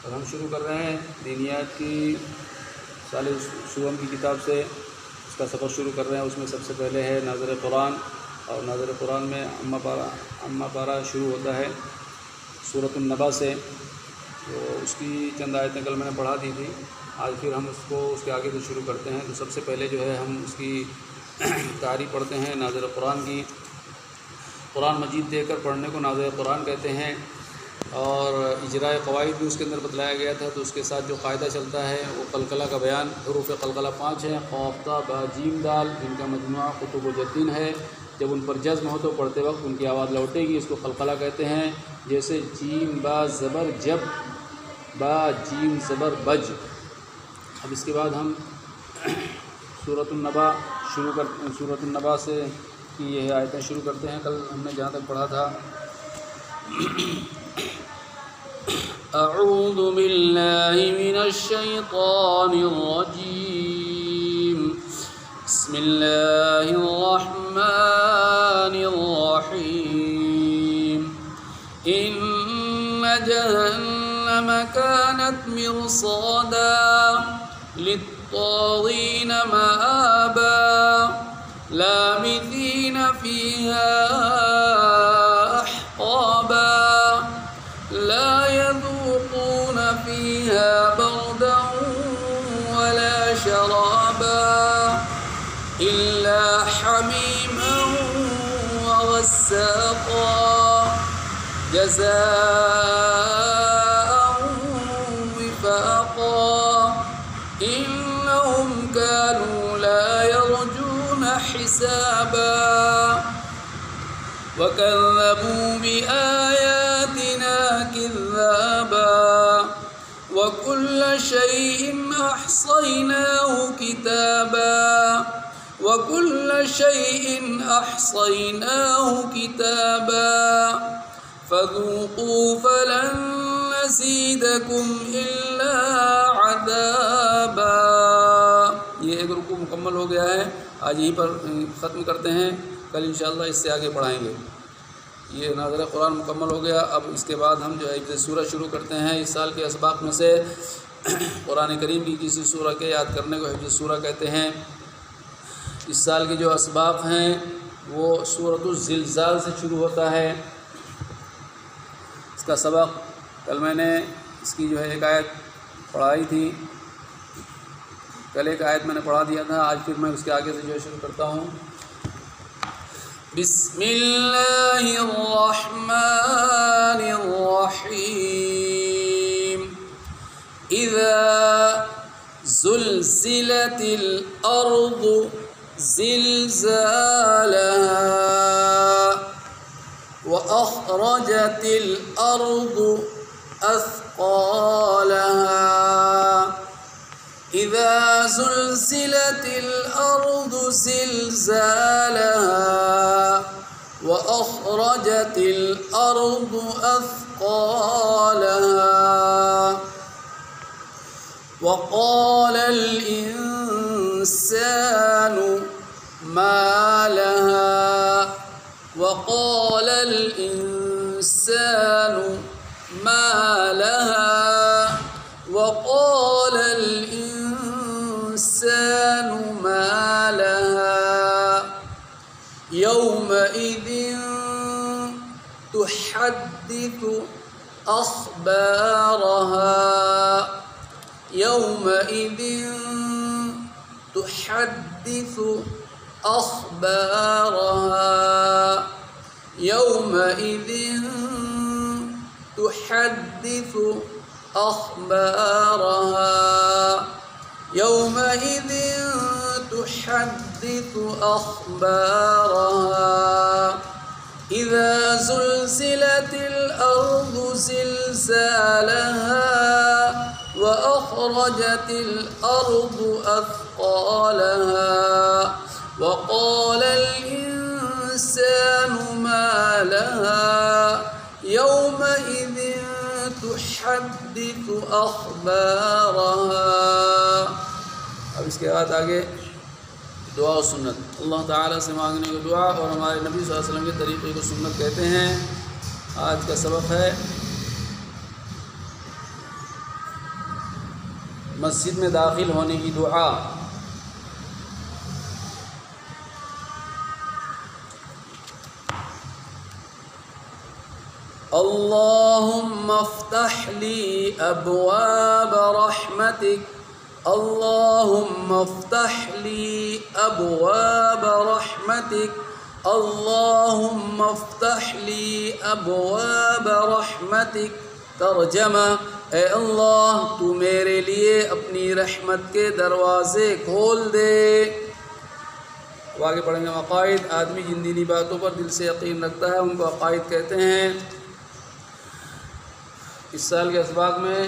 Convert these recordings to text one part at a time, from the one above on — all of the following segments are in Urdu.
اور ہم شروع کر رہے ہیں دینیات کی ثالث شعبہ کی کتاب سے اس کا سفر شروع کر رہے ہیں۔ اس میں سب سے پہلے ہے ناظر قرآن، اور ناظر قرآن میں اما پارہ شروع ہوتا ہے سورۃ النبا سے۔ تو اس کی چند آیتیں کل میں نے پڑھا دی تھی، آج پھر ہم اس کے آگے سے شروع کرتے ہیں۔ تو سب سے پہلے جو ہے ہم اس کی تعریف پڑھتے ہیں ناظر قرآن کی۔ قرآن مجید دے کر پڑھنے کو ناظر قرآن کہتے ہیں، اور اجراء قواعد بھی اس کے اندر بتلایا گیا تھا۔ تو اس کے ساتھ جو قاعدہ چلتا ہے وہ قلقلہ کا بیان۔ حروف قلقلہ 5 ہیں، قاف تا با جیم دال، جن کا مجموعہ قطب و جدین ہے۔ جب ان پر جزم ہو تو پڑھتے وقت ان کی آواز لوٹے گی، اس کو قلقلہ کہتے ہیں۔ جیسے جیم با زبر جب، با جیم زبر بج۔ اب اس کے بعد ہم سورۃ النبا سے کی یہ آیتیں شروع کرتے ہیں۔ کل ہم نے جہاں تک پڑھا تھا، اعوذ باللہ من الشیطان الرجیم، بسم اللہ الرحمن الرحیم، ان جہنم کانت مرصادا للطاغین مآبا لابثین فیہا احقابا لا يذوقون فيها بردا ولا شرابا إلا حميما وغساقا جزاء وفاقا إنهم كانوا لا يرجون حسابا وكذبوا بآياتنا كذابا وكل شيء أحصيناه كتابا فذوقوا فلن نزيدكم إلا عذابا۔ یہ ایک رکوع مکمل ہو گیا ہے، آج یہیں پر ختم کرتے ہیں، کل انشاءاللہ اس سے آگے پڑھائیں گے۔ یہ ناظر قرآن مکمل ہو گیا۔ اب اس کے بعد ہم جو ہے حفظ سورہ شروع کرتے ہیں۔ اس سال کے اسباق میں سے قرآن کریم کی کسی سورہ کے یاد کرنے کو حفظ سورہ کہتے ہیں۔ اس سال کے جو اسباق ہیں وہ سورۃ الزلزال سے شروع ہوتا ہے۔ اس کا سبق کل میں نے اس کی جو ہے ایک آیت پڑھائی تھی، کل ایک آیت میں نے پڑھا دیا تھا، آج پھر میں اس کے آگے سے جو شروع کرتا ہوں۔ بسم اللہ الرحمن الرحیم، اذا زلزلت الارض زلزالها واخرجت الارض اثقالها اذا زلزلت الارض زلزالها واخرجت الارض اثقالها وقال الانسان ما لها وقال الانسان ما لها وقال الانسان ما لها يومئذ تحدث أخبارها يومئذ تحدث أخبارها يومئذ تحدث أخبارها يومئذ تحدث أخبارها إذا زلزلت الأرض زلزالها وأخرجت الأرض أثقالها وقال الإنسان ما لها يومئذ تحدث أخبارها۔ اب اس کے بعد آگے دعا و سنت، اللہ تعالیٰ سے مانگنے کو دعا اور ہمارے نبی صلی اللہ علیہ وسلم کے طریقے کو سنت کہتے ہیں۔ آج کا سبق ہے مسجد میں داخل ہونے کی دعا۔ اللہم افتح لی ابواب رحمتک، اللہم افتح لی ابواب رحمتک، اللہم افتح لی ابواب رحمتک۔ ترجمہ: اے اللہ تو میرے لیے اپنی رحمت کے دروازے کھول دے۔ اب آگے پڑھیں گے عقائد۔ آدمی جن دینی باتوں پر دل سے یقین رکھتا ہے ان کو عقائد کہتے ہیں۔ اس سال کے اسباق میں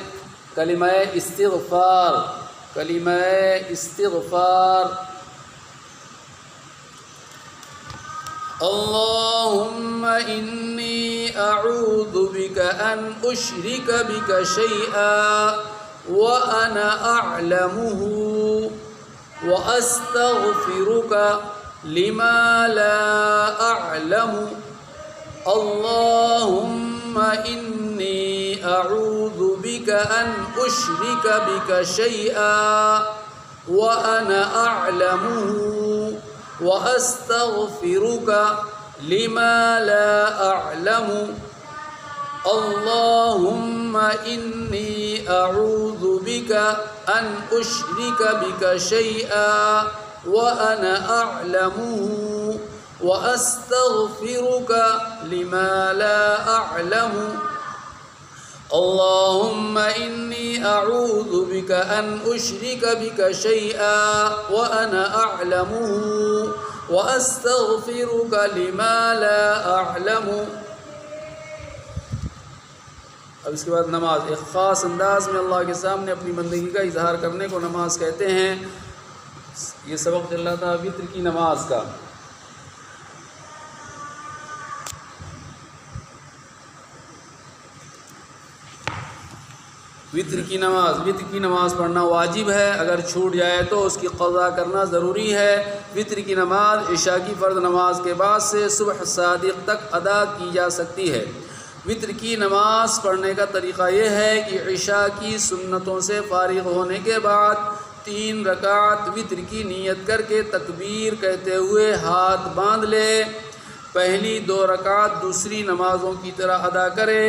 کلمہ استغفار، کلمہ استغفار۔ اللہم انی اعوذ بک ان اشرک بک شیئا وانا اعلمہ واستغفرک لما لا اعلم۔ اللہم انی اعوذ بک ان اشرک بک شیئا وانا اعلمہ واستغفرک لما لا اعلم۔ اللہم انی اعوذ بک ان اشرک بک شیئا وانا اعلمہ واستغفرک لما لا اعلم۔ اللہم انی اعوذ بک ان اشرک بک شیئا وانا اعلمہ واستغفرک لما لا اعلم۔ اب اس کے بعد نماز، ایک خاص انداز میں اللہ کے سامنے اپنی بندگی کا اظہار کرنے کو نماز کہتے ہیں۔ یہ سبق چل رہا تھا وتر کی نماز کا۔ وتر کی نماز پڑھنا واجب ہے، اگر چھوٹ جائے تو اس کی قضا کرنا ضروری ہے۔ وتر کی نماز عشاء کی فرض نماز کے بعد سے صبح صادق تک ادا کی جا سکتی ہے۔ وتر کی نماز پڑھنے کا طریقہ یہ ہے کہ عشاء کی سنتوں سے فارغ ہونے کے بعد 3 رکعت وتر کی نیت کر کے تکبیر کہتے ہوئے ہاتھ باندھ لے، پہلی 2 رکعت دوسری نمازوں کی طرح ادا کرے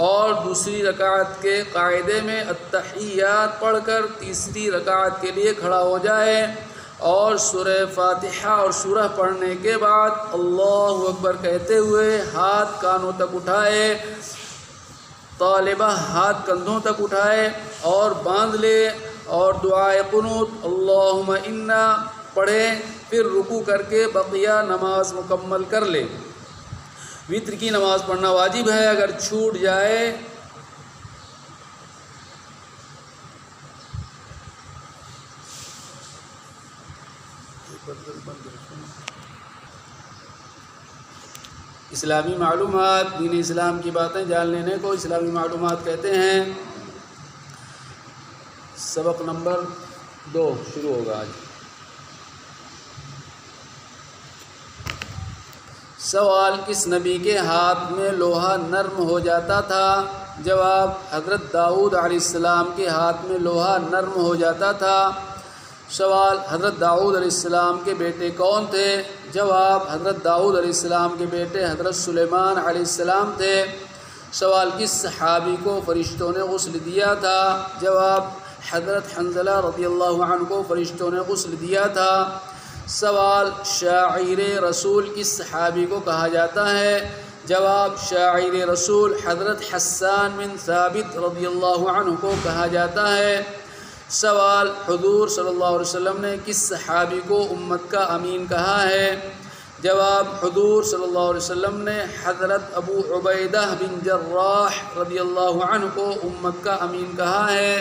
اور دوسری رکعت کے قاعدے میں التحیات پڑھ کر تیسری رکعت کے لیے کھڑا ہو جائے اور سورہ فاتحہ اور سورہ پڑھنے کے بعد اللہ اکبر کہتے ہوئے ہاتھ کانوں تک اٹھائے، طالبہ ہاتھ کندھوں تک اٹھائے اور باندھ لے اور دعائے قنوت اللہم انا پڑھے، پھر رکوع کر کے بقیہ نماز مکمل کر لے۔ وتر کی نماز پڑھنا واجب ہے، اگر چھوٹ جائے اسلامی معلومات، دین اسلام کی باتیں جان لینے کو اسلامی معلومات کہتے ہیں۔ سبق نمبر 2 شروع ہوگا آج۔ سوال: کس نبی کے ہاتھ میں لوہا نرم ہو جاتا تھا؟ جواب: حضرت داؤد علیہ السلام کے ہاتھ میں لوہا نرم ہو جاتا تھا۔ سوال: حضرت داؤد علیہ السلام کے بیٹے کون تھے؟ جواب: حضرت داؤد علیہ السلام کے بیٹے حضرت سلیمان علیہ السلام تھے۔ سوال: کس صحابی کو فرشتوں نے غسل دیا تھا؟ جواب: حضرت حنظلہ رضی اللہ عنہ کو فرشتوں نے غسل دیا تھا۔ سوال: شاعر رسول کس صحابی کو کہا جاتا ہے؟ جواب: شاعر رسول حضرت حسان بن ثابت رضی اللہ عنہ کو کہا جاتا ہے۔ سوال: حضور صلی اللہ علیہ وسلم نے کس صحابی کو امت کا امین کہا ہے؟ جواب: حضور صلی اللہ علیہ وسلم نے حضرت ابو عبیدہ بن جراح رضی اللہ عنہ کو امت کا امین کہا ہے۔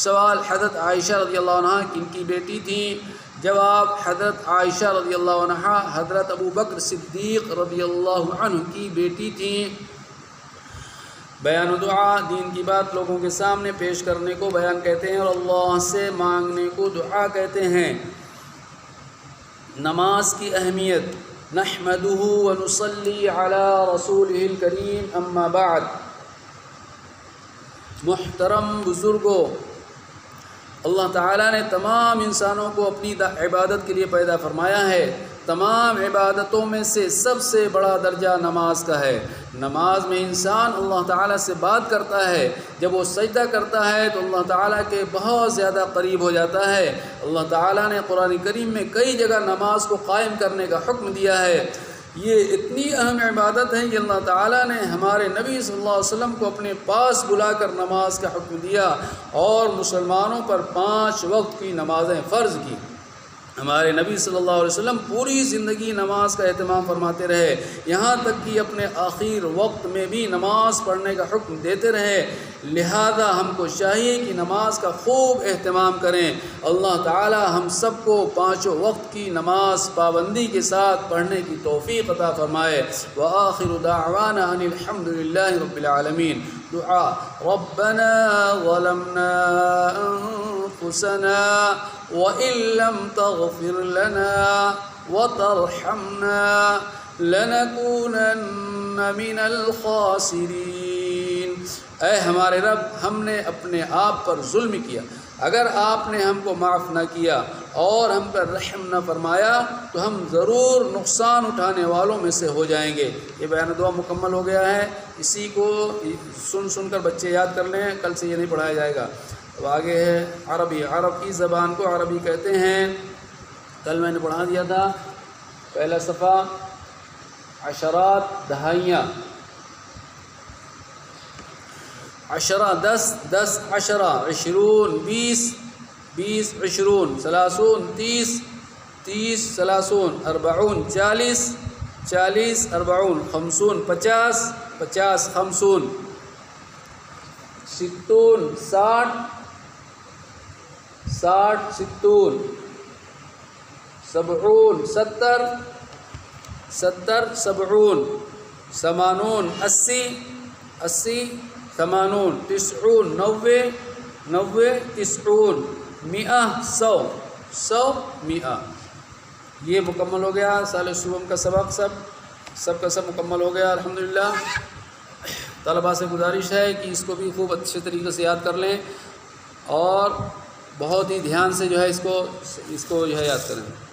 سوال: حضرت عائشہ رضی اللہ عنہ کن کی بیٹی تھیں؟ جواب: حضرت عائشہ رضی اللہ عنہ حضرت ابو بکر صدیق رضی اللہ عنہ کی بیٹی تھیں۔ بیان و دعا: دین کی بات لوگوں کے سامنے پیش کرنے کو بیان کہتے ہیں اور اللہ سے مانگنے کو دعا کہتے ہیں۔ نماز کی اہمیت: نحمدہ ونصلی علی رسولہ الکریم، اما بعد۔ محترم بزرگوں، اللہ تعالیٰ نے تمام انسانوں کو اپنی عبادت کے لیے پیدا فرمایا ہے۔ تمام عبادتوں میں سے سب سے بڑا درجہ نماز کا ہے۔ نماز میں انسان اللہ تعالیٰ سے بات کرتا ہے، جب وہ سجدہ کرتا ہے تو اللہ تعالیٰ کے بہت زیادہ قریب ہو جاتا ہے۔ اللہ تعالیٰ نے قرآن کریم میں کئی جگہ نماز کو قائم کرنے کا حکم دیا ہے۔ یہ اتنی اہم عبادت ہے کہ اللہ تعالیٰ نے ہمارے نبی صلی اللہ علیہ وسلم کو اپنے پاس بلا کر نماز کا حکم دیا اور مسلمانوں پر 5 وقت کی نمازیں فرض کی۔ ہمارے نبی صلی اللہ علیہ وسلم پوری زندگی نماز کا اہتمام فرماتے رہے، یہاں تک کہ اپنے آخر وقت میں بھی نماز پڑھنے کا حکم دیتے رہے۔ لہذا ہم کو چاہیے کہ نماز کا خوب اہتمام کریں۔ اللہ تعالی ہم سب کو 5 وقت کی نماز پابندی کے ساتھ پڑھنے کی توفیق عطا فرمائے۔ وآخر دعوانا ان الحمد للہ رب العالمین۔ دعا: ربنا ظلمنا انفسنا وإن لم تغفر لنا وترحمنا لنكونن من الخاسرین۔ اے ہمارے رب، ہم نے اپنے آپ پر ظلم کیا، اگر آپ نے ہم کو معاف نہ کیا اور ہم پر رحم نہ فرمایا تو ہم ضرور نقصان اٹھانے والوں میں سے ہو جائیں گے۔ یہ بیان دعا مکمل ہو گیا ہے، اسی کو سن کر بچے یاد کر لیں، کل سے یہ نہیں پڑھایا جائے گا۔ اب آگے ہے عربی۔ عرب کی زبان کو عربی کہتے ہیں، کل میں نے پڑھا دیا تھا پہلا صفحہ، عشرات دہائیاں، عشرہ 10 عشرہ، 20 20 20 30 30 30 30 40 40 40 50 50 50 60 60 60 70 70 70 70 80 80 80 90 90 90 90 100 100 100۔ یہ مکمل ہو گیا سال صوم کا سبق، سب کا سب مکمل ہو گیا الحمدللہ۔ طلباء سے گزارش ہے کہ اس کو بھی خوب اچھے طریقے سے یاد کر لیں اور بہت ہی دھیان سے جو ہے اس کو جو ہے یاد کریں۔